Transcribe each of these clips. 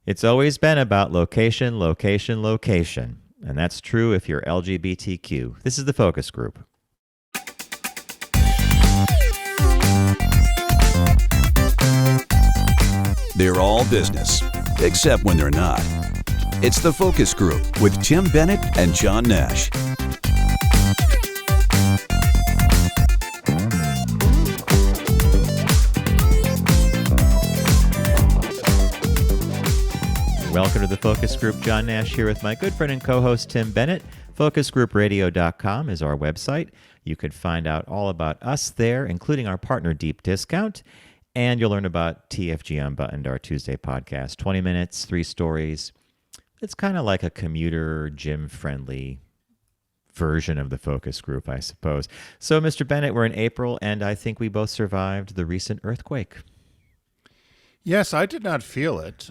It's always been about location, location, location. And that's true if you're LGBTQ. This is the focus group. They're all business, except when they're not. It's the Focus Group with Tim Bennett and John Nash. Welcome to the Focus Group. John Nash here with my good friend and co-host Tim Bennett. FocusGroupRadio.com is our website. You can find out all about us there, including our partner Deep Discount. And you'll learn about TFG Unbuttoned, our Tuesday podcast. 20 minutes, 3 stories. It's kind of like a commuter, gym-friendly version of the focus group, I suppose. So, Mr. Bennett, we're in April, and I think we both survived the recent earthquake. Yes, I did not feel it.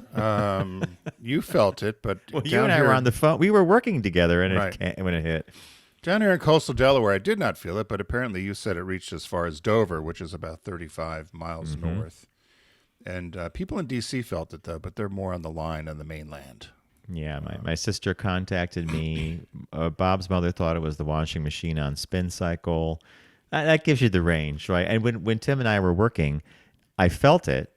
You felt it, but well, you and I were on the phone. We were working together and right. when it hit. Down here in coastal Delaware, I did not feel it, but apparently you said it reached as far as Dover, which is about 35 miles north. And people in D.C. felt it, though, but they're more on the line on the mainland. Yeah, my sister contacted me. Bob's mother thought it was the washing machine on spin cycle. That gives you the range, right? And when Tim and I were working, I felt it.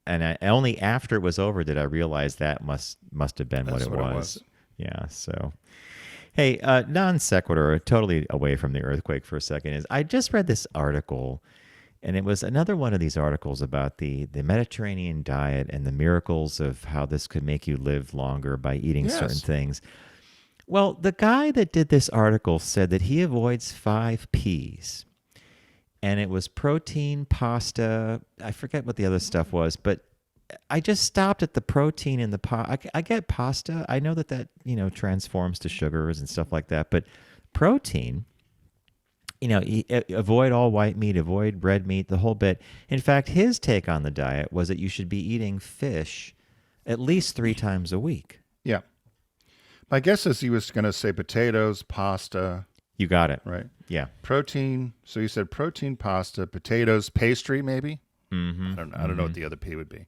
And only after it was over did I realize that must have been what it was. Yeah, so. Hey, non sequitur, totally away from the earthquake for a second, is I just read this article, and it was another one of these articles about the Mediterranean diet and the miracles of how this could make you live longer by eating certain things. Well, the guy that did this article said that he avoids 5 Ps. And it was protein, pasta. I forget what the other stuff was, but I just stopped at the protein in the pasta. I get pasta. I know that transforms to sugars and stuff like that. But protein, avoid all white meat, avoid red meat, the whole bit. In fact, his take on the diet was that you should be eating fish at least 3 times a week. Yeah. My guess is he was going to say potatoes, pasta. You got it. Right. Yeah. Protein. So you said protein, pasta, potatoes, pastry, maybe? Mm-hmm. I don't know what the other P would be.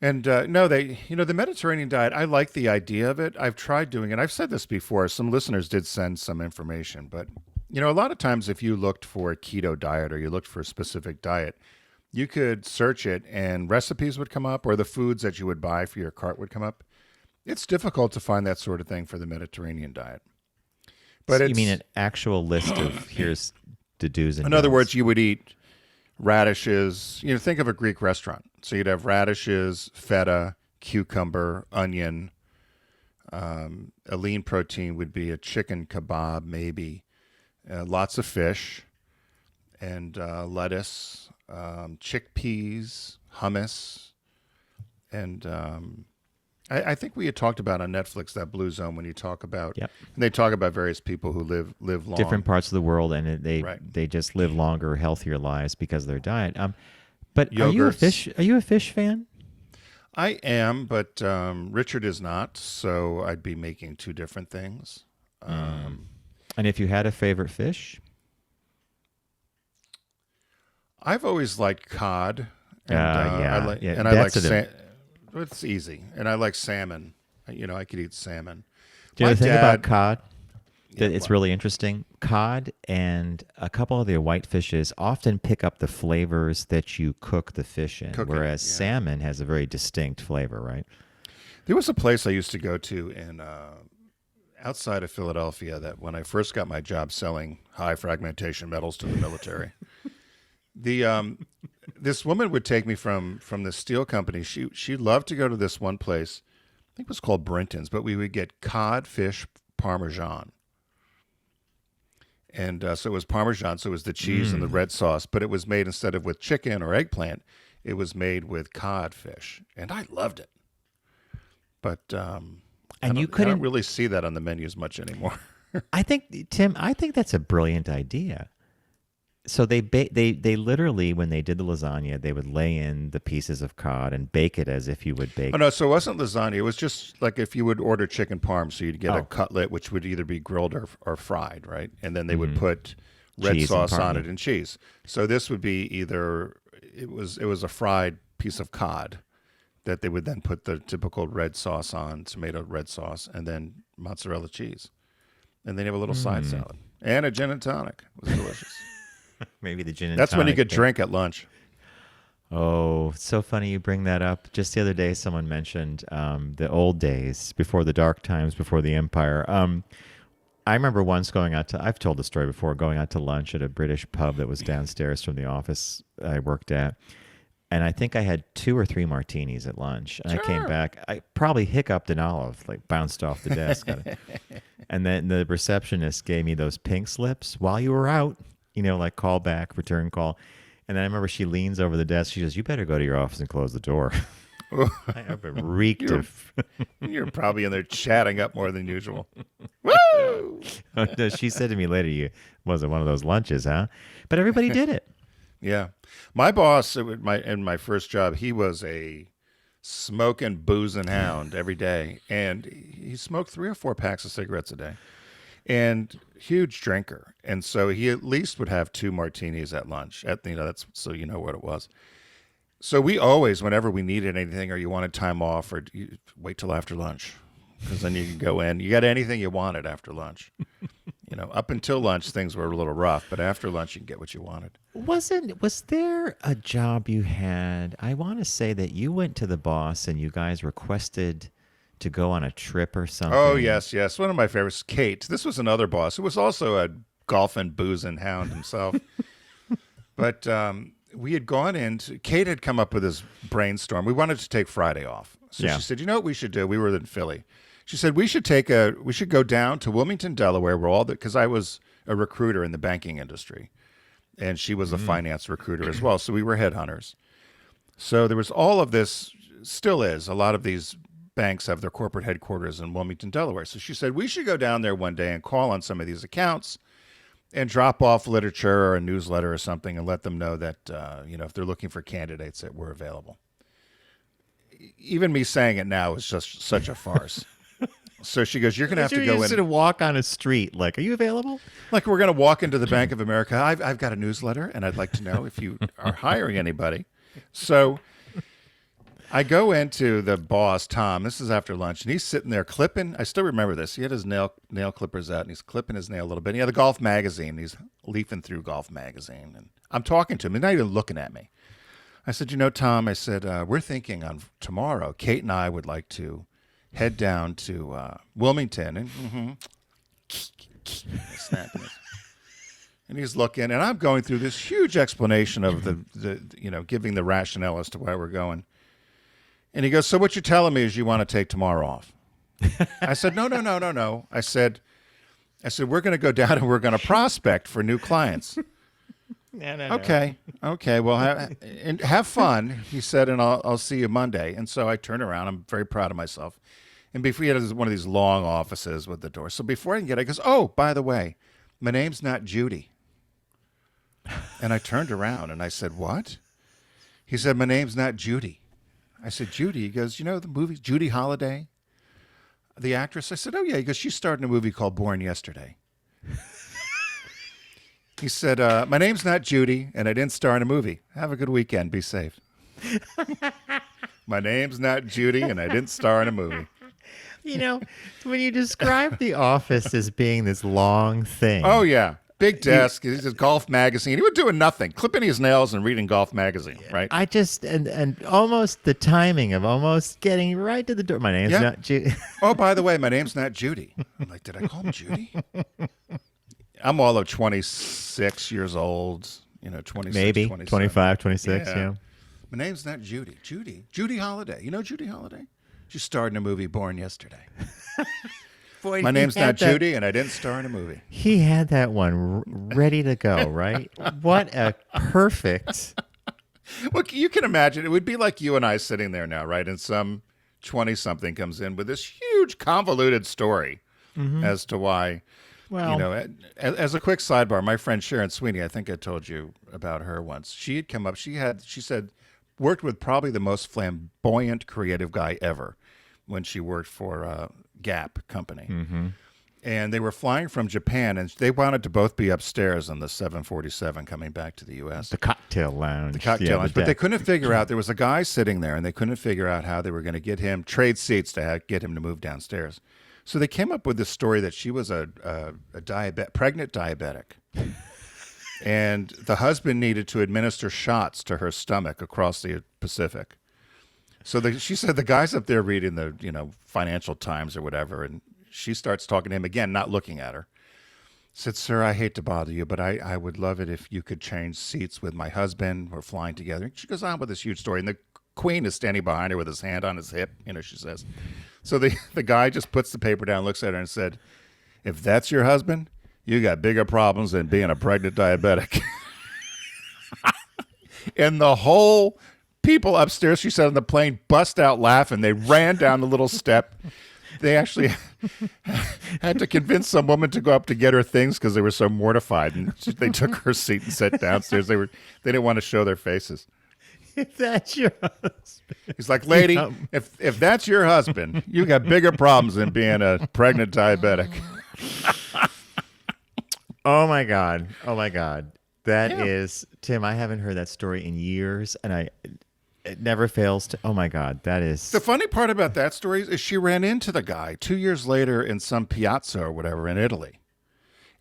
And the Mediterranean diet, I like the idea of it. I've tried doing it. I've said this before. Some listeners did send some information. But, a lot of times if you looked for a keto diet or you looked for a specific diet, you could search it and recipes would come up or the foods that you would buy for your cart would come up. It's difficult to find that sort of thing for the Mediterranean diet. But you mean an actual list of here's the do's and in don'ts. other words, you would eat radishes. Think of a Greek restaurant. So you'd have radishes, feta, cucumber, onion. A lean protein would be a chicken kebab, maybe. Lots of fish and lettuce, chickpeas, hummus, and I think we had talked about on Netflix that Blue Zone when you talk about, and they talk about various people who live long. Different parts of the world, and they just live longer, healthier lives because of their diet. But Yogurts. Are you a fish fan? I am, but Richard is not, so I'd be making 2 different things. And if you had a favorite fish? I've always liked cod. And, I like it's easy. And I like salmon. I could eat salmon. Do you know the thing about cod? It's really interesting. Cod and a couple of the white fishes often pick up the flavors that you cook the fish in, whereas salmon has a very distinct flavor, right? There was a place I used to go to in outside of Philadelphia that when I first got my job selling high fragmentation metals to the military, this woman would take me from the steel company. She loved to go to this one place. I think it was called Brinton's, but we would get cod fish parmesan. And so it was parmesan, so it was the cheese and the red sauce, but it was made instead of with chicken or eggplant, it was made with codfish, and I loved it. But I don't really see that on the menus much anymore. Tim, I think that's a brilliant idea. So they literally, when they did the lasagna, they would lay in the pieces of cod and bake it as if you would bake. Oh no, so it wasn't lasagna. It was just like if you would order chicken parm, so you'd get a cutlet, which would either be grilled or fried, right? And then they would put red Cheese sauce and on it and cheese. So this would be either it was a fried piece of cod that they would then put the typical red sauce on, tomato red sauce, and then mozzarella cheese. And then you have a little side salad. And a gin and tonic. It was delicious. Maybe the gin and That's tonic. when you could drink at lunch. Oh, it's so funny you bring that up. Just the other day, someone mentioned the old days, before the dark times, before the empire. I remember once I've told the story before, going out to lunch at a British pub that was downstairs from the office I worked at. And I think I had 2 or 3 martinis at lunch. And I came back, I probably hiccuped an olive, like bounced off the desk. And then the receptionist gave me those pink slips while you were out, like call back, return call. And then I remember she leans over the desk. She goes, "You better go to your office and close the door." I have been reeked of. You're probably in there chatting up more than usual. Woo! No, she said to me later, "You wasn't one of those lunches, huh?" But everybody did it. Yeah. My boss in my first job, he was a smoking, boozing hound every day. And he smoked 3 or 4 packs of cigarettes a day. And huge drinker. And so he at least would have 2 martinis at lunch. That's so you know what it was. So we always, whenever we needed anything or you wanted time off, or you wait till after lunch, because then you can go in. You got anything you wanted after lunch. Up until lunch, things were a little rough, but after lunch, you can get what you wanted. Was there a job you had? I want to say that you went to the boss and you guys requested to go on a trip or something. Oh, yes. One of my favorites, Kate. This was another boss who was also a golf and boozing hound himself. But we had gone Kate had come up with this brainstorm. We wanted to take Friday off. So she said, "You know what we should do?" We were in Philly. She said, we should go down to Wilmington, Delaware, because I was a recruiter in the banking industry. And she was a finance recruiter as well. So we were headhunters. So there was all of this, still is. A lot of these banks have their corporate headquarters in Wilmington, Delaware. So she said, we should go down there one day and call on some of these accounts and drop off literature or a newsletter or something and let them know that, if they're looking for candidates, that we're available. Even me saying it now is just such a farce. So she goes, "You're going to have to go in." Sort of walk on a street, like, "Are you available?" Like, we're going to walk into the Bank of America. I've got a newsletter, and I'd like to know if you are hiring anybody. So I go into the boss, Tom. This is after lunch, and he's sitting there clipping. I still remember this. He had his nail clippers out, and he's clipping his nail a little bit. He had the Golf magazine. He's leafing through Golf magazine, and I'm talking to him. He's not even looking at me. I said, Tom, I said, we're thinking on tomorrow, Kate and I would like to head down to Wilmington, and snapping it. And he's looking, and I'm going through this huge explanation of the giving the rationale as to why we're going. And he goes, "So what you're telling me is you want to take tomorrow off?" I said, No. I said, we're going to go down and we're going to prospect for new clients. No. Okay. Well, have fun, he said, and I'll see you Monday. And so I turn around. I'm very proud of myself. And before, he had one of these long offices with the door. So before I can get it, he goes, "Oh, by the way, my name's not Judy." And I turned around and I said, "What?" He said, "My name's not Judy." I said, "Judy?" He goes, "You know the movie Judy Holliday, the actress?" I said, "Oh, yeah." He goes, "She starred in a movie called Born Yesterday." He said, "My name's not Judy, and I didn't star in a movie. Have a good weekend. Be safe." My name's not Judy, and I didn't star in a movie. When you describe The Office as being this long thing. Oh, yeah. Big desk. He's a Golf magazine. He was doing nothing, clipping his nails and reading Golf magazine, right? I just, and almost the timing of almost getting right to the door. My name's not Judy. Oh, by the way, my name's not Judy. I'm like, did I call him Judy? I'm all of 26 years old, 26, maybe 27. 25, 26, yeah. My name's not Judy. Judy Holliday. You know Judy Holliday? She starred in a movie, Born Yesterday. Boy, my name's not Judy, and I didn't star in a movie. He had that one ready to go, right? What a perfect. Well, you can imagine. It would be like you and I sitting there now, right? And some 20-something comes in with this huge convoluted story as to why. Well, as a quick sidebar, my friend Sharon Sweeney, I think I told you about her once. She had come up. She said, worked with probably the most flamboyant creative guy ever when she worked for Gap company. And they were flying from Japan, and they wanted to both be upstairs on the 747 coming back to the U.S. The cocktail lounge. The cocktail lounge. The But they deck. couldn't figure out, there was a guy sitting there, and they couldn't figure out how they were going to get him, trade seats to get him to move downstairs. So they came up with this story that she was a pregnant diabetic. And the husband needed to administer shots to her stomach across the Pacific. So she said the guy's up there reading the Financial Times or whatever, and she starts talking to him again, not looking at her. Said, "Sir, I hate to bother you, but I would love it if you could change seats with my husband. We're flying together." She goes on with this huge story, and the Queen is standing behind her with his hand on his hip, she says. So the guy just puts the paper down, looks at her, and said, "If that's your husband, you got bigger problems than being a pregnant diabetic." And the whole people upstairs, she said, on the plane, bust out laughing. They ran down the little step. They actually had to convince some woman to go up to get her things because they were so mortified. And they took her seat and sat downstairs. They didn't want to show their faces. If that's your husband. He's like, "Lady, if that's your husband, you got bigger problems than being a pregnant diabetic." Oh my God. That is, Tim, I haven't heard that story in years, and it never fails to, oh my God, that is. The funny part about that story is she ran into the guy 2 years later in some piazza or whatever in Italy.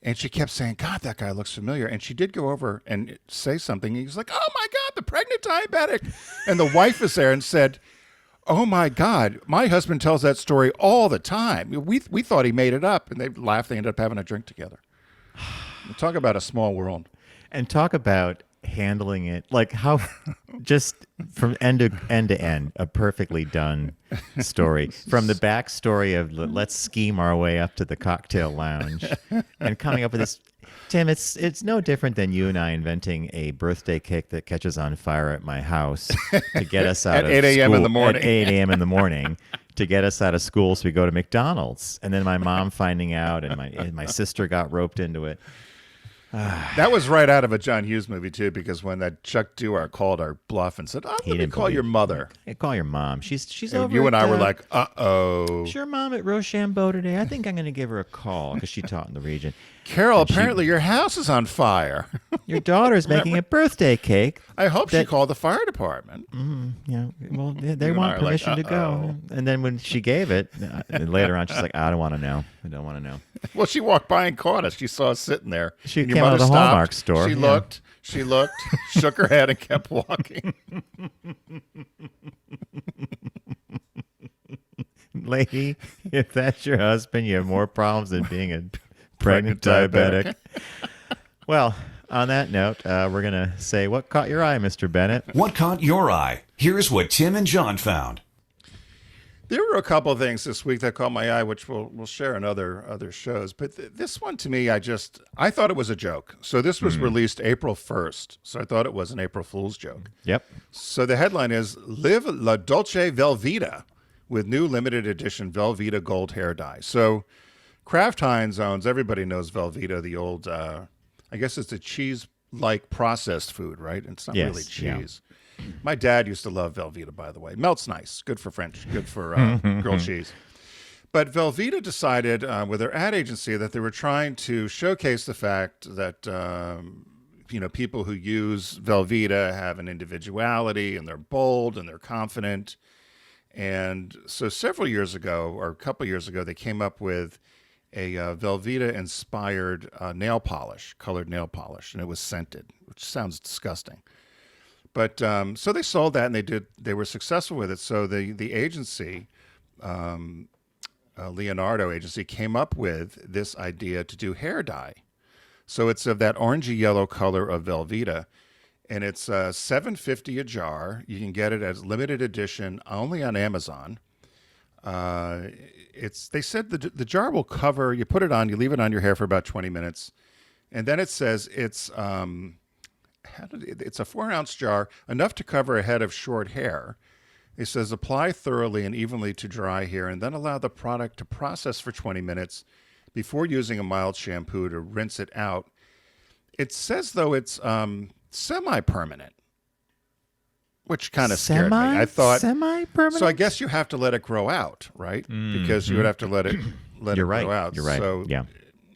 And she kept saying, "God, that guy looks familiar." And she did go over and say something. He was like, "Oh my God, the pregnant diabetic." And the wife was there and said, "Oh my God, my husband tells that story all the time. We thought he made it up." And they laughed. They ended up having a drink together. Talk about a small world. And talk about handling it, like how just from end to end, a perfectly done story. From the backstory of let's scheme our way up to the cocktail lounge and coming up with this. Tim, it's no different than you and I inventing a birthday cake that catches on fire at my house to get us out At of 8 a.m. in the morning. At 8 a.m. in the morning to get us out of school so we go to McDonald's. And then my mom finding out and my sister got roped into it. That was right out of a John Hughes movie, too, because when that Chuck Dewar called our bluff and said, "Oh, let me call your mother." Hey, call your mom. She's And over. you and at, I were like, "Uh-oh." Sure, Mom at Rochambeau today. I think I'm going to give her a call because she taught in the region. Carol, apparently your house is on fire. Your daughter's making a birthday cake. I hope she called the fire department. Well, they You and I want are like, permission to go. uh-oh. And then when she gave it, later on, she's like, "I don't want to know. I don't want to know." Well, she walked by and caught us. She saw us sitting there. She And came your out of mother the stopped. Hallmark store. She Yeah. looked, shook her head, and kept walking. Lady, if that's your husband, you have more problems than being a pregnant diabetic. Well, on that note, we're going to say, what caught your eye, Mr. Bennett? What caught your eye? Here's what Tim and John found. There were a couple of things this week that caught my eye, which we'll share in other shows. But this one, to me, I thought it was a joke. So this was released April 1st. So I thought it was an April Fool's joke. Yep. So the headline is, "Live La Dolce Velveeta with new limited edition Velveeta Gold Hair Dye." So Kraft-Heinz owns, everybody knows Velveeta, the old, I guess it's a cheese-like processed food, right? It's not Yes, really yeah. cheese. My dad used to love Velveeta, by the way. Melts nice. Good for French. Good for grilled cheese. But Velveeta decided with their ad agency that they were trying to showcase the fact that people who use Velveeta have an individuality and they're bold and they're confident. And so several years ago, or a couple years ago, they came up with a Velveeta-inspired nail polish, colored nail polish, and it was scented, which sounds disgusting. But so they sold that, and they were successful with it. So the agency, Leonardo agency, came up with this idea to do hair dye. So it's of that orangey yellow color of Velveeta, and it's $7.50 a jar. You can get it as limited edition only on Amazon. They said the jar will cover. You put it on, you leave it on your hair for about 20 minutes, and then it says it's a 4-ounce jar, enough to cover a head of short hair. It says apply thoroughly and evenly to dry hair, and then allow the product to process for 20 minutes before using a mild shampoo to rinse it out. It says, though, it's semi-permanent, which kind of scared me. I thought semi-permanent. so. I guess you have to let it grow out, right? Because you would have to let it You're grow right. out. You're right. So, Yeah.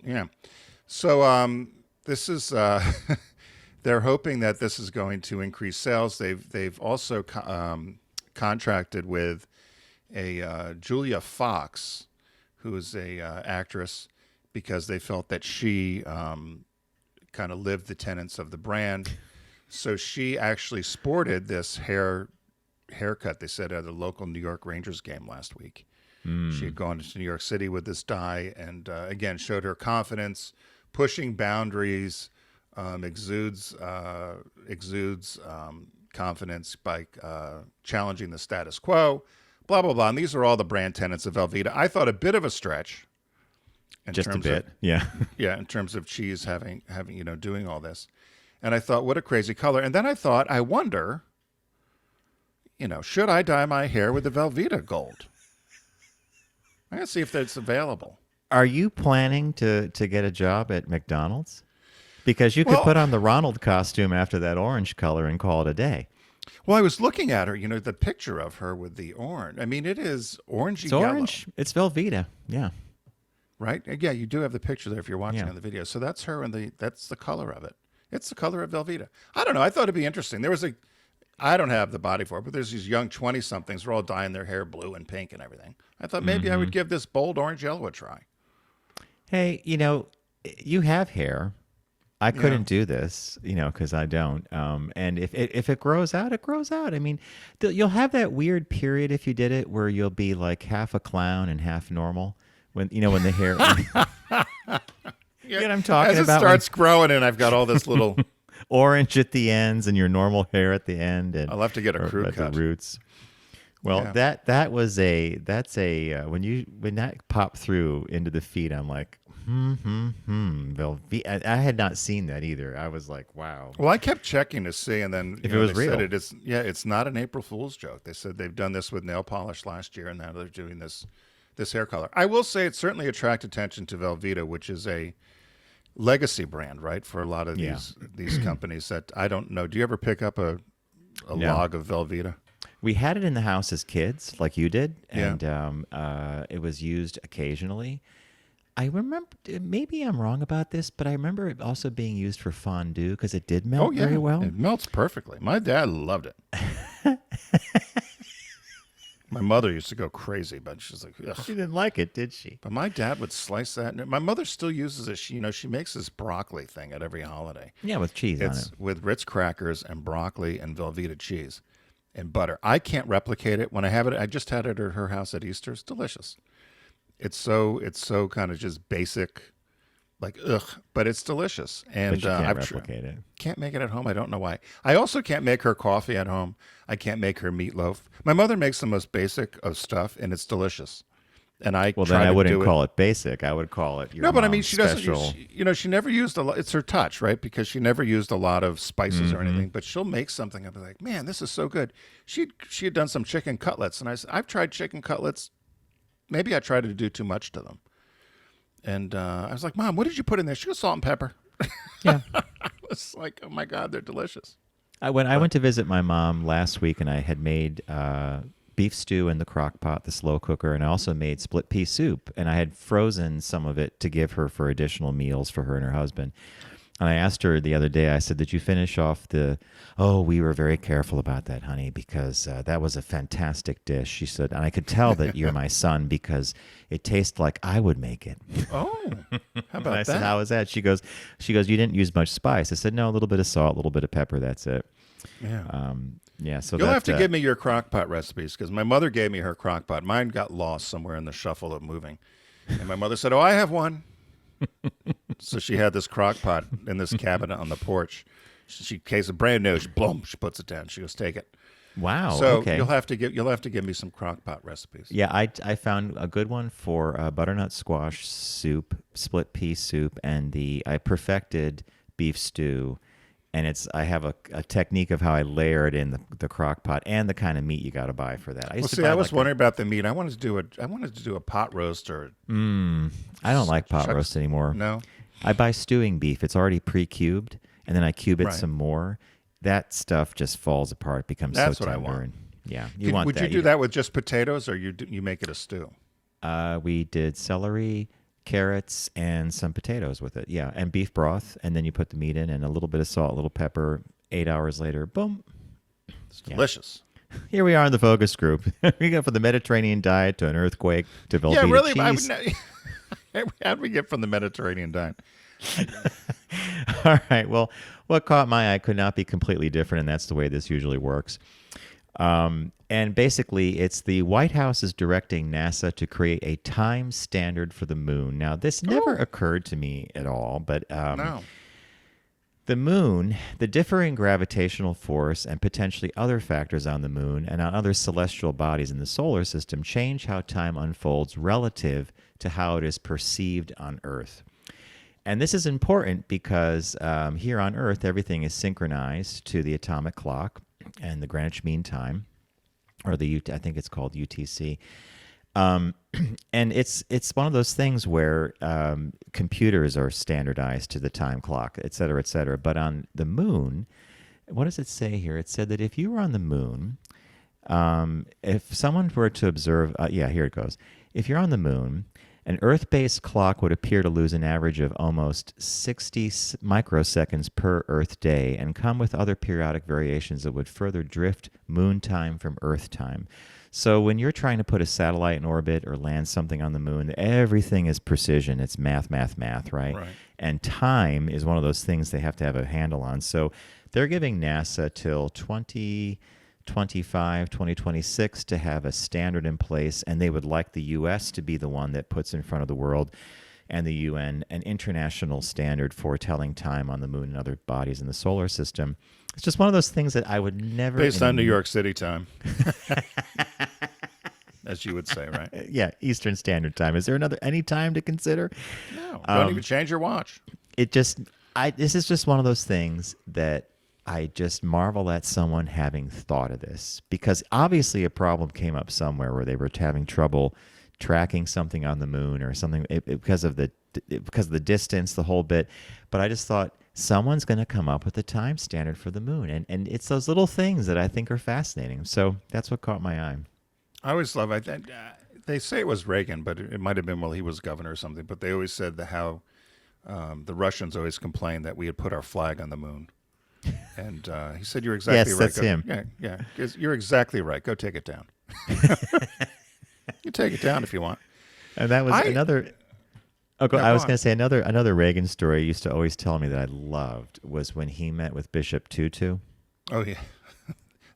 yeah. So this is they're hoping that this is going to increase sales. They've also contracted with a Julia Fox, who is a actress, because they felt that she kind of lived the tenets of the brand. So she actually sported this haircut, they said, at a local New York Rangers game last week. She had gone to New York City with this dye and, again, showed her confidence, pushing boundaries, exudes confidence by challenging the status quo, blah, blah, blah. And these are all the brand tenets of Velveeta. I thought a bit of a stretch. Just a bit, yeah. Yeah, in terms of cheese having doing all this. And I thought, what a crazy color. And then I thought, I wonder, should I dye my hair with the Velveeta gold? I'm going to see if that's available. Are you planning to get a job at McDonald's? Because you could put on the Ronald costume after that orange color and call it a day. Well, I was looking at her, the picture of her with the orange. I mean, it is orangey It's yellow. orange. It's Velveeta, yeah. Right? Yeah, you do have the picture there if you're watching on the video. So that's her, and that's the color of it. It's the color of Velveeta. I don't know. I thought it'd be interesting. I don't have the body for it, but there's these young 20-somethings. They're all dyeing their hair blue and pink and everything. I thought maybe I would give this bold orange yellow a try. Hey, you have hair. I couldn't do this, because I don't. And if it grows out, it grows out. I mean, you'll have that weird period if you did it where you'll be like half a clown and half normal. When when the hair, you know what I'm talking As about? it starts growing, and I've got all this little orange at the ends and your normal hair at the end, and I'll have to get a crew at cut. the roots. Well, Yeah. that's a when that popped through into the feed, I'm like, Velveeta. I had not seen that either. I was like, wow. Well, I kept checking to see, and then If it was they real. said it's not an April Fool's joke. They said they've done this with nail polish last year, and now they're doing this hair color. I will say it certainly attracted attention to Velveeta, which is a legacy brand, right, for a lot of these companies that I don't know. Do you ever pick up a log of Velveeta? We had it in the house as kids, like you did, Yeah. and it was used occasionally. I remember, maybe I'm wrong about this, but I remember it also being used for fondue because it did melt very well. It melts perfectly. My dad loved it. My mother used to go crazy, but she's like, ugh. She didn't like it, did she? But my dad would slice that. My mother still uses it. She makes this broccoli thing at every holiday. Yeah, with cheese on It's it. with Ritz crackers and broccoli and Velveeta cheese and butter. I can't replicate it. When I have it, I just had it at her house at Easter. It's delicious. It's so kind of just basic, like ugh, but it's delicious. And But you can't I've replicate it. can't make it at home. I don't know why. I also can't make her coffee at home. I can't make her meatloaf. My mother makes the most basic of stuff, and it's delicious. And I Well, try then I to wouldn't do call it basic. I would call it your no, but I mean, mom's she special. doesn't. She never used a lot. It's her touch, right? Because she never used a lot of spices or anything. But she'll make something. I'll be like, man, this is so good. She had done some chicken cutlets, and I said, I've tried chicken cutlets. Maybe I tried to do too much to them. And I was like, Mom, what did you put in there? She goes, salt and pepper. Yeah. I was like, oh my God, they're delicious. I went to visit my mom last week, and I had made beef stew in the crock pot, the slow cooker, and I also made split pea soup. And I had frozen some of it to give her for additional meals for her and her husband. And I asked her the other day, I said, did you finish off we were very careful about that, honey, because that was a fantastic dish. She said, and I could tell that you're my son because it tastes like I would make it. Oh, how about And I that? said, how was that? She goes, you didn't use much spice. I said, no, a little bit of salt, a little bit of pepper. That's it. Yeah. So You'll have to give me your crock pot recipes because my mother gave me her crock pot. Mine got lost somewhere in the shuffle of moving. And my mother said, oh, I have one. So she had this crock pot in this cabinet on the porch. She case it brand new. She puts it down. She goes, take it. Wow. So okay. you'll have to give me some crock pot recipes. Yeah, I found a good one for butternut squash soup, split pea soup, and I perfected beef stew. And I have a technique of how I layer it in the crock pot and the kind of meat you got to buy for that. I was wondering about the meat. I wanted to do a pot roast or. I don't like pot roast anymore. No. I buy stewing beef. It's already pre-cubed, and then I cube it Right. some more. that stuff just falls apart, becomes That's so what I tender. want. And, yeah, you want Would that. you do that with just potatoes, or you make it a stew? We did celery, carrots, and some potatoes with it. Yeah, and beef broth, and then you put the meat in, and a little bit of salt, a little pepper. 8 hours later, boom. It's delicious. Here we are in the focus group. We go from the Mediterranean diet to an earthquake to Velveeta Yeah, really. cheese. How do we get from the Mediterranean diet? All right. Well, what caught my eye could not be completely different, and that's the way this usually works. And basically, it's the White House is directing NASA to create a time standard for the moon. Now, this never occurred to me at all, but No. the moon, the differing gravitational force, and potentially other factors on the moon and on other celestial bodies in the solar system change how time unfolds relative to how it is perceived on Earth. And this is important because here on Earth, everything is synchronized to the atomic clock and the Greenwich Mean Time, or I think it's called UTC. And it's one of those things where computers are standardized to the time clock, et cetera, et cetera. But on the moon, what does it say here? It said that if you were on the moon, if someone were to observe, here it goes. If you're on the moon, an Earth-based clock would appear to lose an average of almost 60 microseconds per Earth day and come with other periodic variations that would further drift moon time from Earth time. So when you're trying to put a satellite in orbit or land something on the moon, everything is precision. It's math, right? Right. And time is one of those things they have to have a handle on. So they're giving NASA till 2026 to have a standard in place, and they would like the U.S. to be the one that puts in front of the world and the UN an international standard for telling time on the moon and other bodies in the solar system. It's just one of those things that I would never... Based on New York City time. As you would say, right? Yeah, Eastern Standard Time. Is there any time to consider? No, don't even change your watch. This is just one of those things that I just marvel at someone having thought of this, because obviously a problem came up somewhere where they were having trouble tracking something on the moon or something because of the distance, the whole bit. But I just thought someone's going to come up with a time standard for the moon, and it's those little things that I think are fascinating. So that's what caught my eye. I always love. They say it was Reagan, but it might have been while he was governor or something. But they always said how the Russians always complained that we had put our flag on the moon. And he said, "You're exactly yes, right." That's him. Yeah. You're exactly right. Go take it down. You take it down if you want. And that was another. I was going to say another Reagan story he used to always tell me that I loved was when he met with Bishop Tutu. Oh yeah,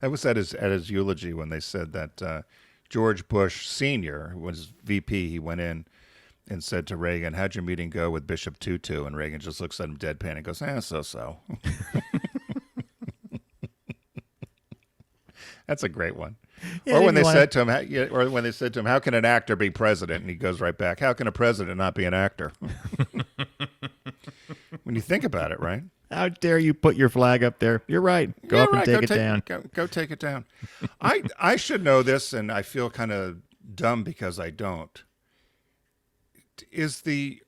that was at his eulogy when they said that George Bush Sr. was VP. He went in and said to Reagan, "How'd your meeting go with Bishop Tutu?" And Reagan just looks at him deadpan and goes, so. That's a great one. Yeah, or when they said to him, "How can an actor be president?" And he goes right back, "How can a president not be an actor?" When you think about it, right? How dare you put your flag up there? You're right. Go up and take it down. Go take it down. I should know this, and I feel kind of dumb because I don't. Does the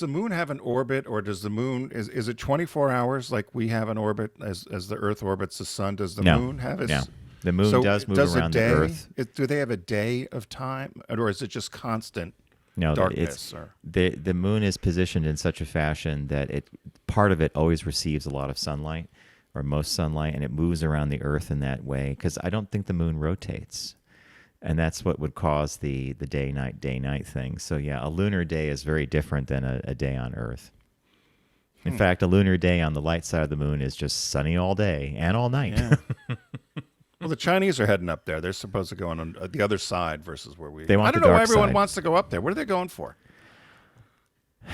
moon have an orbit, or does the moon is it 24 hours like we have an orbit as the Earth orbits the sun? Does the moon have its? No. The moon does move around the Earth. Do they have a day of time, or is it just constant darkness? The moon is positioned in such a fashion that part of it always receives a lot of sunlight, or most sunlight, and it moves around the Earth in that way, because I don't think the moon rotates. And that's what would cause the day-night thing. So, yeah, a lunar day is very different than a day on Earth. In fact, a lunar day on the light side of the moon is just sunny all day and all night. Yeah. Well, the Chinese are heading up there. They're supposed to go on the other side versus where we... They want I don't the know why dark everyone side. wants to go up there. What are they going for?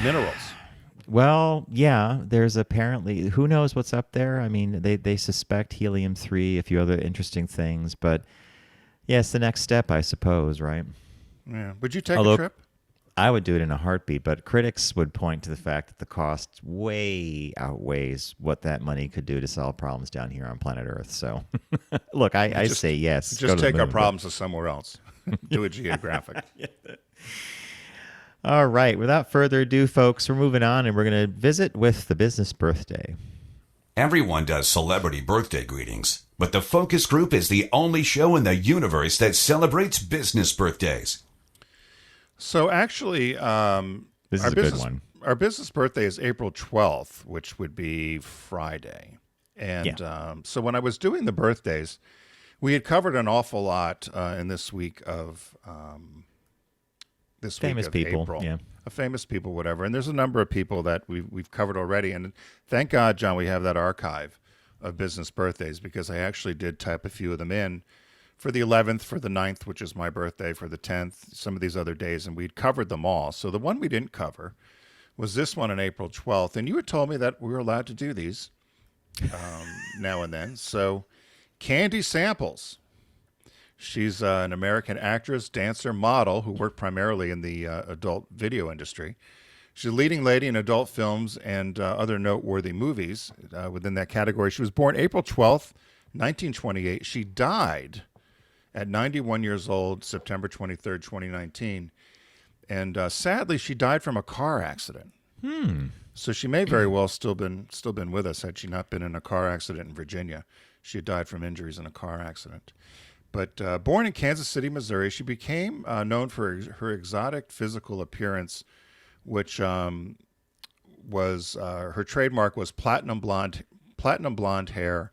Minerals. Well, yeah, there's apparently... Who knows what's up there? I mean, they suspect helium-3, a few other interesting things, but... Yeah, it's the next step, I suppose, right? Yeah. Would you take a trip? I would do it in a heartbeat, but critics would point to the fact that the cost way outweighs what that money could do to solve problems down here on planet Earth. So, look, I say yes. Just take our problems to somewhere else. Do a geographic. All right. Without further ado, folks, we're moving on, and we're going to visit with the business birthday. Everyone does celebrity birthday greetings, but the Focus Group is the only show in the universe that celebrates business birthdays. So actually, This is a good one. Our business birthday is April 12th, which would be Friday. And so when I was doing the birthdays, we had covered an awful lot in this week of Famous people, April. yeah. Famous people, whatever. And there's a number of people that we've covered already. And thank God, John, we have that archive of business birthdays, because I actually did type a few of them in for the 11th, for the 9th, which is my birthday, for the 10th, some of these other days, and we'd covered them all. So the one we didn't cover was this one on April 12th. And you had told me that we were allowed to do these now and then. So Candy Samples. She's an American actress, dancer, model who worked primarily in the adult video industry. She's a leading lady in adult films and other noteworthy movies within that category. She was born April 12th, 1928. She died at 91 years old, September 23rd, 2019. And sadly, she died from a car accident. So she may very well still been with us had she not been in a car accident in Virginia. She had died from injuries in a car accident. But born in Kansas City, Missouri, she became known for her exotic physical appearance, which was her trademark was platinum blonde hair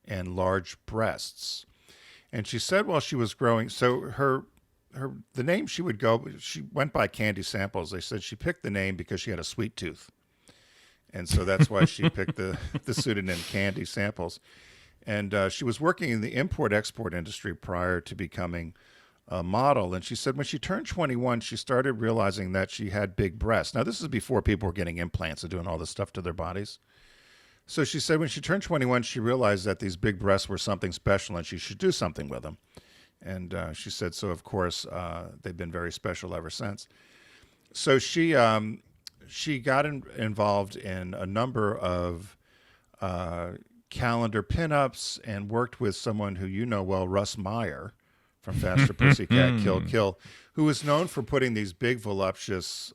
and large breasts. And she said while she was growing, so the name she went by Candy Samples. They said she picked the name because she had a sweet tooth. And so that's why she picked the pseudonym Candy Samples. And she was working in the import-export industry prior to becoming a model. And she said when she turned 21, she started realizing that she had big breasts. Now, this is before people were getting implants and doing all this stuff to their bodies. So she said when she turned 21, she realized that these big breasts were something special and she should do something with them. And she said, so of course, they've been very special ever since. So she got involved in a number of calendar pinups and worked with someone who you know well, Russ Meyer from Faster Pussycat Kill Kill, who was known for putting these big, voluptuous,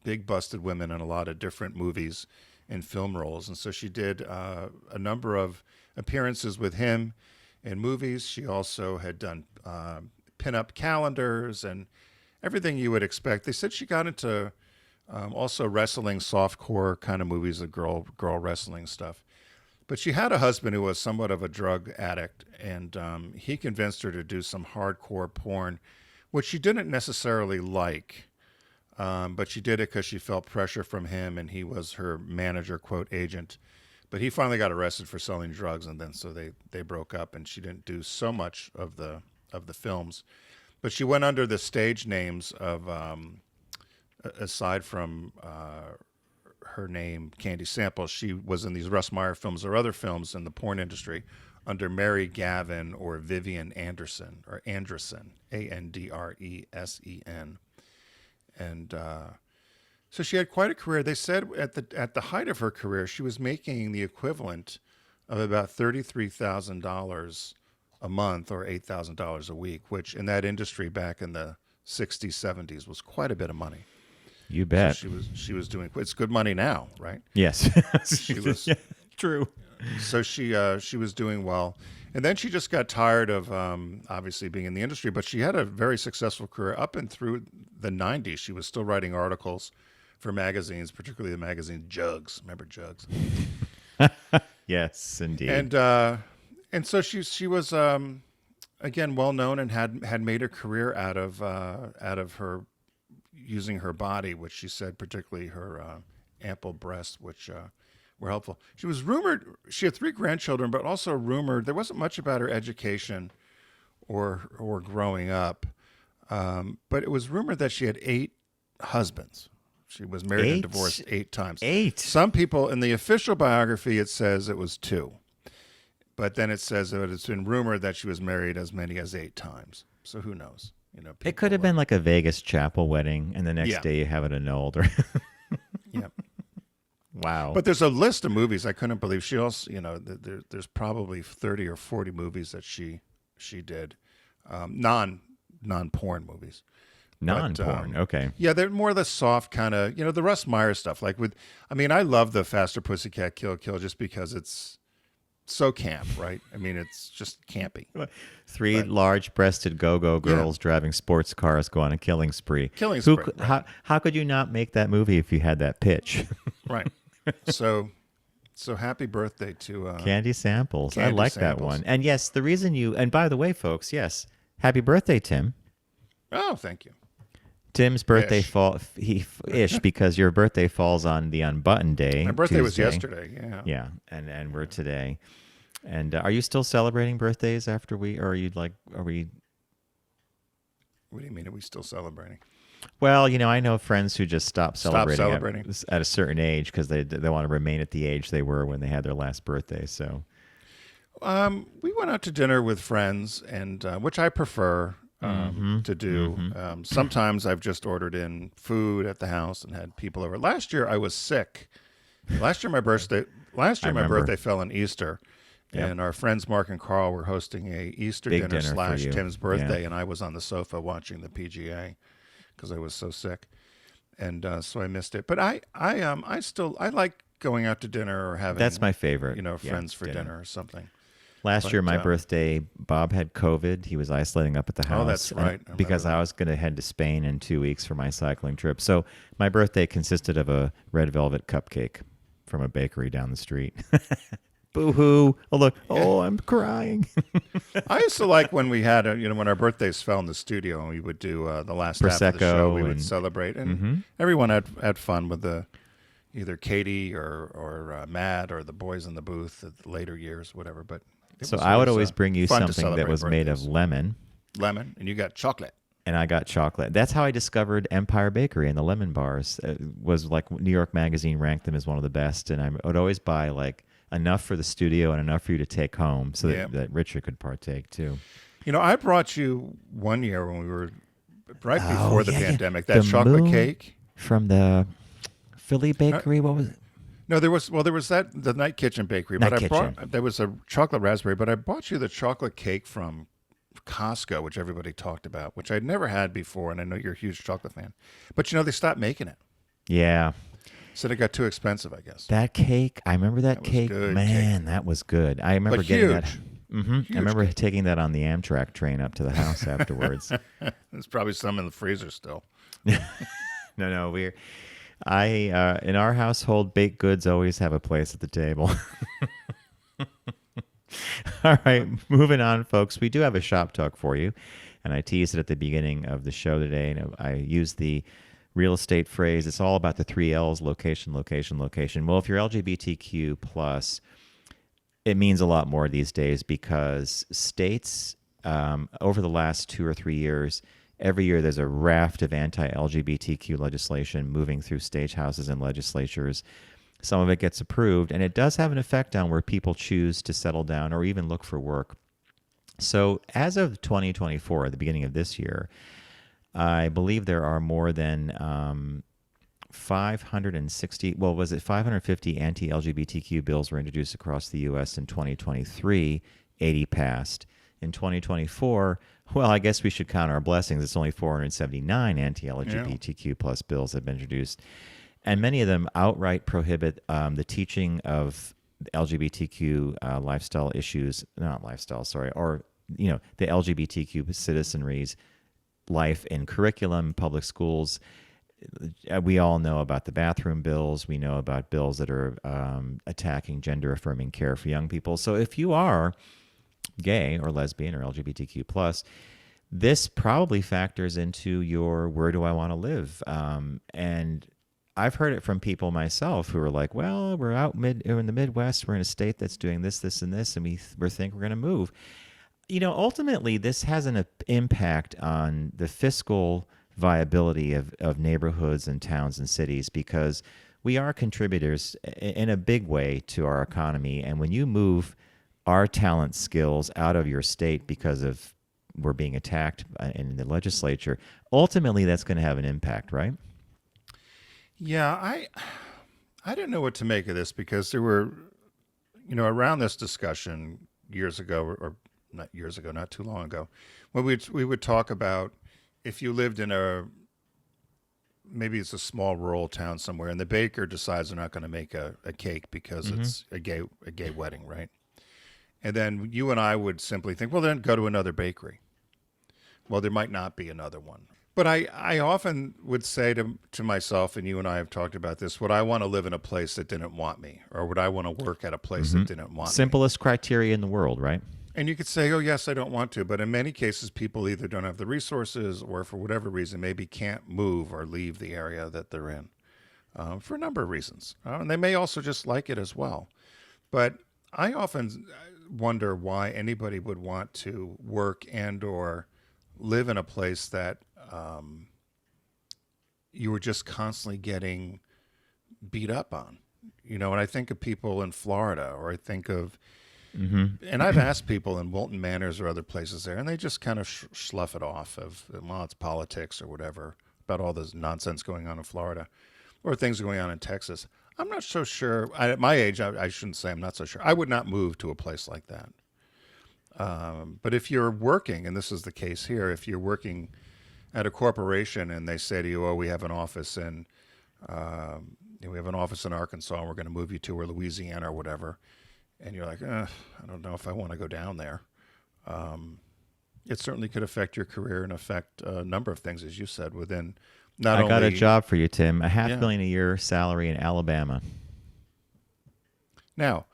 big busted women in a lot of different movies and film roles. And so she did a number of appearances with him in movies. She also had done pinup calendars and everything you would expect. They said she got into also wrestling, softcore kind of movies, the girl wrestling stuff. But she had a husband who was somewhat of a drug addict, and he convinced her to do some hardcore porn, which she didn't necessarily like, but she did it because she felt pressure from him, and he was her manager, quote, agent. But he finally got arrested for selling drugs, and then so they broke up, and she didn't do so much of the films. But she went under the stage names of, aside from her name, Candy Samples, she was in these Russ Meyer films or other films in the porn industry under Mary Gavin or Vivian Anderson, or Andresen, Andresen. And so she had quite a career. They said at the height of her career, she was making the equivalent of about $33,000 a month or $8,000 a week, which in that industry back in the 60s, 70s was quite a bit of money. You bet. So she was doing. It's good money now, right? Yes. She was true. So she was doing well, and then she just got tired of obviously being in the industry. But she had a very successful career up and through the 90s. She was still writing articles for magazines, particularly the magazine Jugs. Remember Jugs? Yes, indeed. And so she was again well known and had made a career out of her using her body, which she said particularly her ample breasts, which were helpful. She was rumored, she had 3 grandchildren, but also rumored, there wasn't much about her education or growing up, but it was rumored that she had 8 husbands. She was married and divorced 8 times. 8? Some people, in the official biography, it says it was 2. But then it says that it's been rumored that she was married as many as 8 times. So who knows? You know, It could have been like a Vegas chapel wedding, and the next day you have it annulled. Or yeah. Wow. But there's a list of movies. I couldn't believe she also, there's probably 30 or 40 movies that she did, non-porn movies. Non-porn. Okay. Yeah, they're more the soft kind of, the Russ Meyer stuff. I love the Faster Pussycat Kill Kill just because it's so camp, right? I mean, it's just campy. Three large-breasted go-go girls driving sports cars go on a killing spree. Right. How could you not make that movie if you had that pitch? Right. So happy birthday to Candy Samples. I Candy like that Samples. one. And yes, the reason and by the way, folks, yes, happy birthday, Tim. Oh, thank you. Tim's birthday Ish. because your birthday falls on the unbuttoned day. My birthday was Tuesday. yesterday. Yeah. Yeah, and we're today. And are you still celebrating birthdays after are we? What do you mean? Are we still celebrating? Well, I know friends who just stop celebrating at a certain age because they want to remain at the age they were when they had their last birthday. So, we went out to dinner with friends, and which I prefer to do. Sometimes I've just ordered in food at the house and had people over. Last year I was sick. Last year my birthday fell on Easter. Yep. And our friends Mark and Carl were hosting a Easter Big dinner dinner / for you. Tim's birthday, Yeah. and I was on the sofa watching the PGA because I was so sick, and so I missed it. But I like going out to dinner or having that's my favorite. Friends for dinner or something. Last year, my birthday, Bob had COVID. He was isolating up at the house. Oh, that's right. Because I was going to head to Spain in 2 weeks for my cycling trip. So my birthday consisted of a red velvet cupcake from a bakery down the street. Boo-hoo. Oh, look. Oh, I'm crying. I used to like when we had, when our birthdays fell in the studio and we would do the last half of the show, we would celebrate. And everyone had fun with either Katie or Matt or the boys in the booth at the later years, whatever. But so I would always bring you fun to something that was celebrate made of lemon. Lemon, and you got chocolate. And I got chocolate. That's how I discovered Empire Bakery and the lemon bars. It was like New York Magazine ranked them as one of the best. And I would always buy enough for the studio and enough for you to take home so that Richard could partake too. I brought you one year when we were right before the pandemic, that the chocolate moon cake. From the Philly Bakery. What was it? No, there was the Night Kitchen Bakery, there was a chocolate raspberry, but I bought you the chocolate cake from Costco, which everybody talked about, which I'd never had before, and I know you're a huge chocolate fan. But they stopped making it. Yeah. So it got too expensive, I guess. That cake, I remember that cake. Man, that was good. I remember getting that. I remember taking that on the Amtrak train up to the house afterwards. There's probably some in the freezer still. No, in our household, baked goods always have a place at the table. All right, moving on, folks. We do have a shop talk for you, and I teased it at the beginning of the show today. And I used the real estate phrase. It's all about the 3 L's: location, location, location. Well, if you're LGBTQ plus, it means a lot more these days because states over the last 2 or 3 years, every year there's a raft of anti-LGBTQ legislation moving through state houses and legislatures. Some of it gets approved, and it does have an effect on where people choose to settle down or even look for work. So as of 2024, at the beginning of this year, I believe there are more than 550 anti-LGBTQ bills were introduced across the U.S. in 2023, 80 passed. In 2024, well, I guess we should count our blessings. It's only 479 anti-LGBTQ plus bills that have been introduced. And many of them outright prohibit the teaching of LGBTQ lifestyle issues, or the LGBTQ citizenry's life in curriculum, public schools. We all know about the bathroom bills. We know about bills that are attacking gender-affirming care for young people. So if you are gay or lesbian or LGBTQ plus, this probably factors into your where do I want to live? And I've heard it from people myself who are like, well, we're in the Midwest. We're in a state that's doing this, this, and this, and we think we're going to move. Ultimately, this has an impact on the fiscal viability of neighborhoods and towns and cities because we are contributors in a big way to our economy. And when you move our talent skills out of your state because of we're being attacked in the legislature, ultimately that's going to have an impact, right? Yeah, I don't know what to make of this because there were, around this discussion years ago, or not years ago, not too long ago, when we would talk about if you lived in a maybe it's a small rural town somewhere, and the baker decides they're not going to make a cake because it's a gay wedding, right? And then you and I would simply think, well, then go to another bakery. Well, there might not be another one. But I often would say to myself, and you and I have talked about this, would I want to live in a place that didn't want me? Or would I want to work at a place that didn't want me? Simplest criteria in the world, right? And you could say, oh, yes, I don't want to. But in many cases, people either don't have the resources or for whatever reason, maybe can't move or leave the area that they're in for a number of reasons. And they may also just like it as well. But I often wonder why anybody would want to work and or live in a place that you were just constantly getting beat up on. And I think of people in Florida, or I think of, and I've asked people in Wilton Manors or other places there, and they just kind of slough it off of, well, it's politics or whatever, about all this nonsense going on in Florida, or things going on in Texas. I'm not so sure. At my age, I shouldn't say I'm not so sure. I would not move to a place like that. But if you're working, and this is the case here, if you're working at a corporation and they say to you, oh, we have an office in Arkansas, and we're going to move you to, or Louisiana or whatever, and you're like, I don't know if I want to go down there. It certainly could affect your career and affect a number of things, as you said, within not only... I got a job for you, Tim. $500,000 a year salary in Alabama. Now,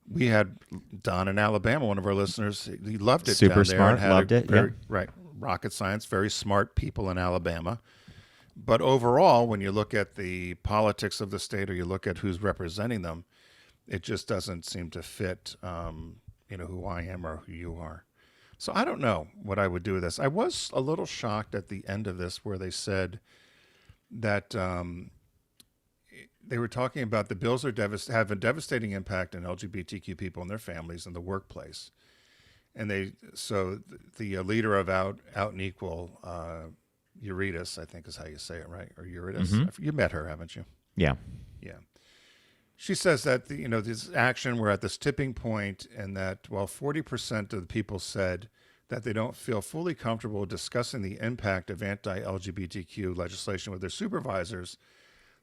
we had Don in Alabama, one of our listeners. He loved it. Super down there smart, and had loved it. Very, yeah. Right. Rocket science, very smart people in Alabama. But overall, when you look at the politics of the state, or you look at who's representing them, it just doesn't seem to fit, who I am or who you are. So I don't know what I would do with this. I was a little shocked at the end of this where they said that they were talking about the bills have a devastating impact on LGBTQ people and their families in the workplace. And the leader of Out and Equal, Eurydice, I think is how you say it, right? Or Eurydice. You met her, haven't you? Yeah. Yeah. She says that this action, we're at this tipping point, and that while 40% of the people said that they don't feel fully comfortable discussing the impact of anti-LGBTQ legislation with their supervisors,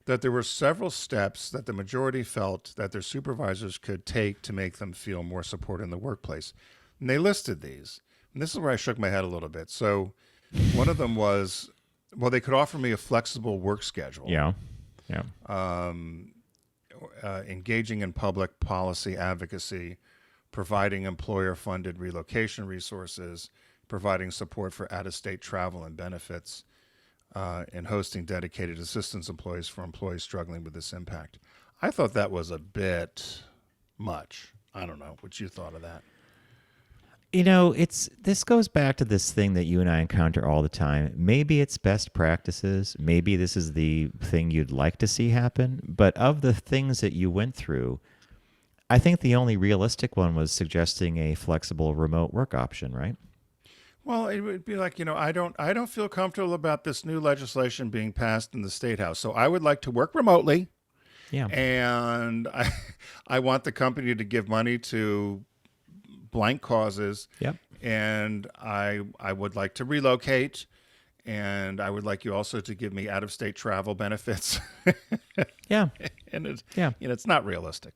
that there were several steps that the majority felt that their supervisors could take to make them feel more supported in the workplace. And they listed these. And this is where I shook my head a little bit. So one of them was, well, they could offer me a flexible work schedule. Yeah. Yeah. Engaging in public policy advocacy, providing employer-funded relocation resources, providing support for out-of-state travel and benefits, and hosting dedicated assistance employees for employees struggling with this impact. I thought that was a bit much. I don't know what you thought of that. This goes back to this thing that you and I encounter all the time. Maybe it's best practices. Maybe this is the thing you'd like to see happen. But of the things that you went through, I think the only realistic one was suggesting a flexible remote work option, right? Well, it would be like, I don't feel comfortable about this new legislation being passed in the State House. So I would like to work remotely. Yeah. And I want the company to give money to blank causes. Yep. And I would like to relocate, and I would like you also to give me out-of-state travel benefits. Yeah. And it's not realistic.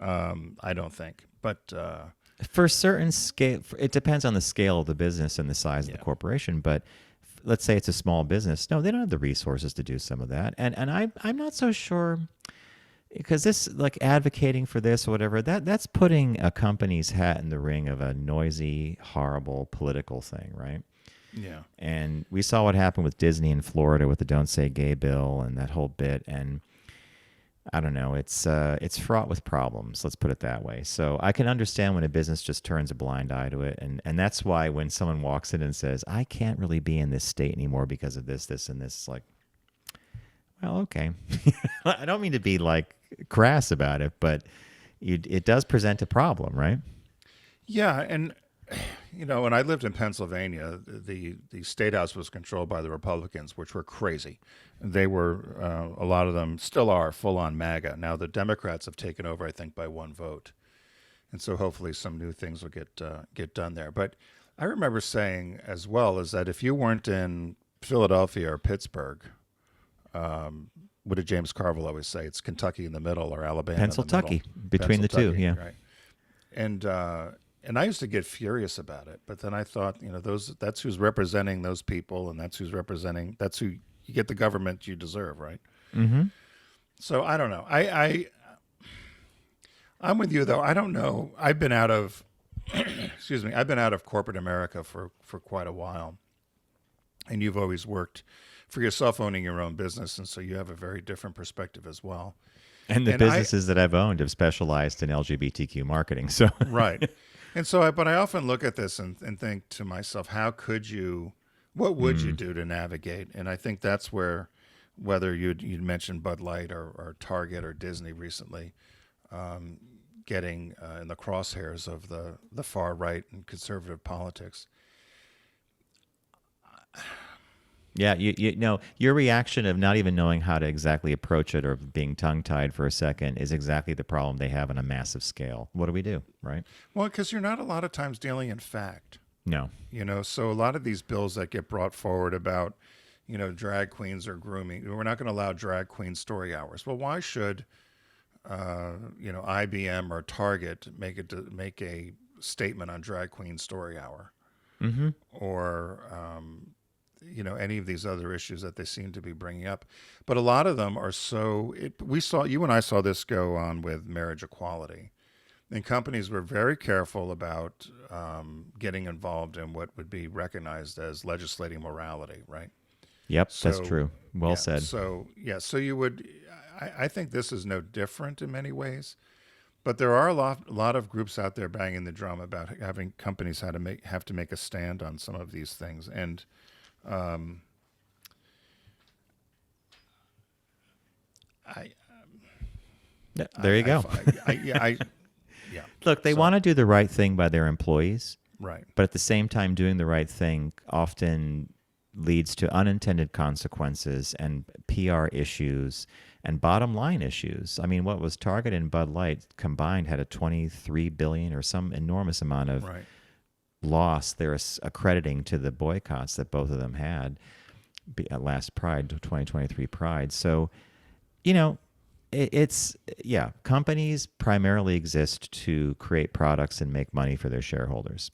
I don't think. But for certain scale, it depends on the scale of the business and the size of the corporation. But let's say it's a small business. No, they don't have the resources to do some of that. And I'm not so sure, because this, like, advocating for this or whatever, that's putting a company's hat in the ring of a noisy, horrible political thing, right? Yeah. And we saw what happened with Disney in Florida with the Don't Say Gay bill and that whole bit. And I don't know, it's fraught with problems, let's put it that way. So I can understand when a business just turns a blind eye to it. And that's why when someone walks in and says, I can't really be in this state anymore because of this, and this, it's like, well, okay. I don't mean to be like crass about it, but it does present a problem, right? Yeah, and when I lived in Pennsylvania, the State House was controlled by the Republicans, which were crazy. They were, a lot of them still are, full-on MAGA. Now the Democrats have taken over, I think, by one vote, and so hopefully some new things will get done there. But I remember saying as well is that if you weren't in Philadelphia or Pittsburgh, what did James Carville always say? It's Kentucky in the middle or Alabama in the Pennsylvania, middle. between the two, yeah. Right. And I used to get furious about it, but then I thought, that's who's representing those people, and that's who you get the government you deserve, right? Mm-hmm. So I don't know. I'm with you though. I don't know. I've been out of excuse me. I've been out of corporate America for quite a while, and you've always worked for yourself, owning your own business, and so you have a very different perspective as well. And the businesses that I've owned have specialized in LGBTQ marketing. So right. And so, but I often look at this and think to myself, what would you do to navigate? And I think that's where, whether you'd mentioned Bud Light or Target or Disney recently, getting in the crosshairs of the far right and conservative politics. yeah, you know, your reaction of not even knowing how to exactly approach it or being tongue-tied for a second is exactly the problem they have on a massive scale. What do we do, right? Well, because you're not a lot of times dealing in fact. No. So a lot of these bills that get brought forward about, drag queens or grooming, we're not going to allow drag queen story hours. Well, why should, IBM or Target make a statement on drag queen story hour? Mm-hmm. Or, any of these other issues that they seem to be bringing up. But a lot of them are you and I saw this go on with marriage equality. And companies were very careful about getting involved in what would be recognized as legislating morality, right? Yep, that's true. Well said. So you would, I think this is no different in many ways, but there are a lot of groups out there banging the drum about having companies have to make a stand on some of these things. And there you go. Yeah. Look, they want to do the right thing by their employees, right? But at the same time, doing the right thing often leads to unintended consequences and PR issues and bottom line issues. I mean, what was Target and Bud Light combined had a $23 billion or some enormous amount of loss they're accrediting to the boycotts that both of them had at last Pride, 2023 Pride. So, companies primarily exist to create products and make money for their shareholders.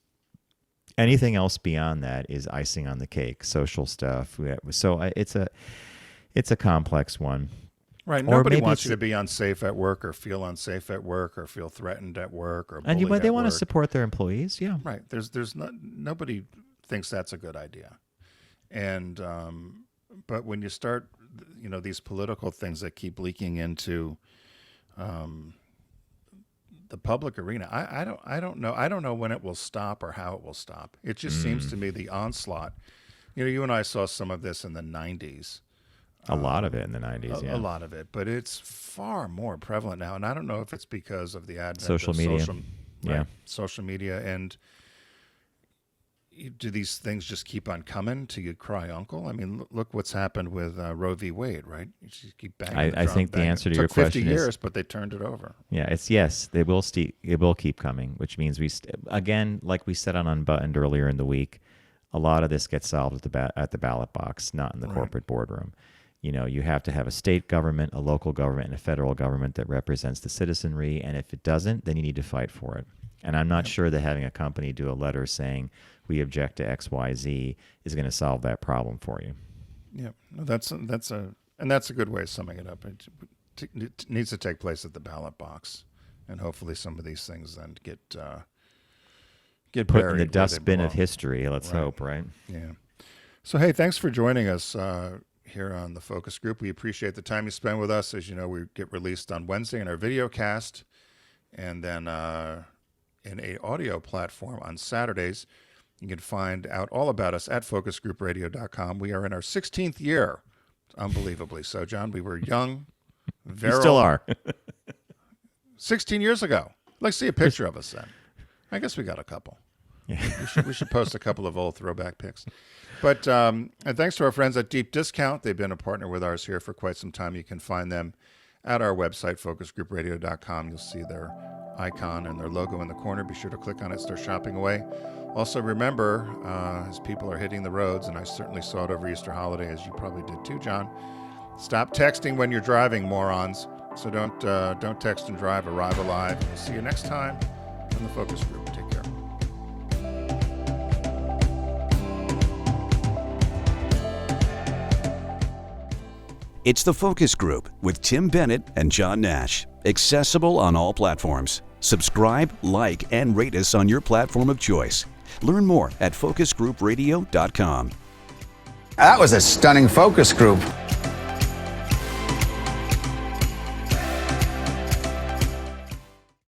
Anything else beyond that is icing on the cake, social stuff. So it's a complex one. Right. Nobody wants you to be unsafe at work or feel unsafe at work or feel threatened at work or bullied they want to support their employees. Yeah. Right. Nobody thinks that's a good idea. And but when you start, these political things that keep leaking into the public arena, I don't know. I don't know when it will stop or how it will stop. It just seems to me the onslaught. You and I saw some of this in the 90s. A lot of it in the 90s, a lot of it, but it's far more prevalent now. And I don't know if it's because of the advent social of media. Social media. And do these things just keep on coming till you cry uncle? I mean, look what's happened with Roe v. Wade, right? You just keep banging. I think the answer to your question is 50 years, but they turned it over. Yeah, it's yes. It will keep coming, which means again, like we said on Unbuttoned earlier in the week, a lot of this gets solved at the ballot box, not in the corporate boardroom. You have to have a state government, a local government, and a federal government that represents the citizenry. And if it doesn't, then you need to fight for it. And I'm not sure that having a company do a letter saying we object to X, Y, Z is going to solve that problem for you. Yeah, that's a good way of summing it up. It needs to take place at the ballot box, and hopefully some of these things then get put in the dustbin of history. Let's hope, right? Yeah. So hey, thanks for joining us here on the Focus Group. We appreciate the time you spend with us. As you know, we get released on Wednesday in our video cast, and then in a audio platform on Saturdays. You can find out all about us at focusgroupradio.com. We are in our 16th year, unbelievably so, John. We were young, virile. You still are. 16 years ago. Let's see a picture of us then. I guess we got a couple. Yeah. We should post a couple of old throwback pics. But and thanks to our friends at Deep Discount. They've been a partner with ours here for quite some time. You can find them at our website, focusgroupradio.com. You'll see their icon and their logo in the corner. Be sure to click on it, start shopping away. Also, remember, as people are hitting the roads, and I certainly saw it over Easter holiday, as you probably did too, John, Stop texting when you're driving, morons. So don't text and drive. Arrive alive. We'll see you next time on the focus group. Take care. It's the Focus Group with Tim Bennett and John Nash. Accessible on all platforms. Subscribe, like, and rate us on your platform of choice. Learn more at focusgroupradio.com. That was a stunning focus group.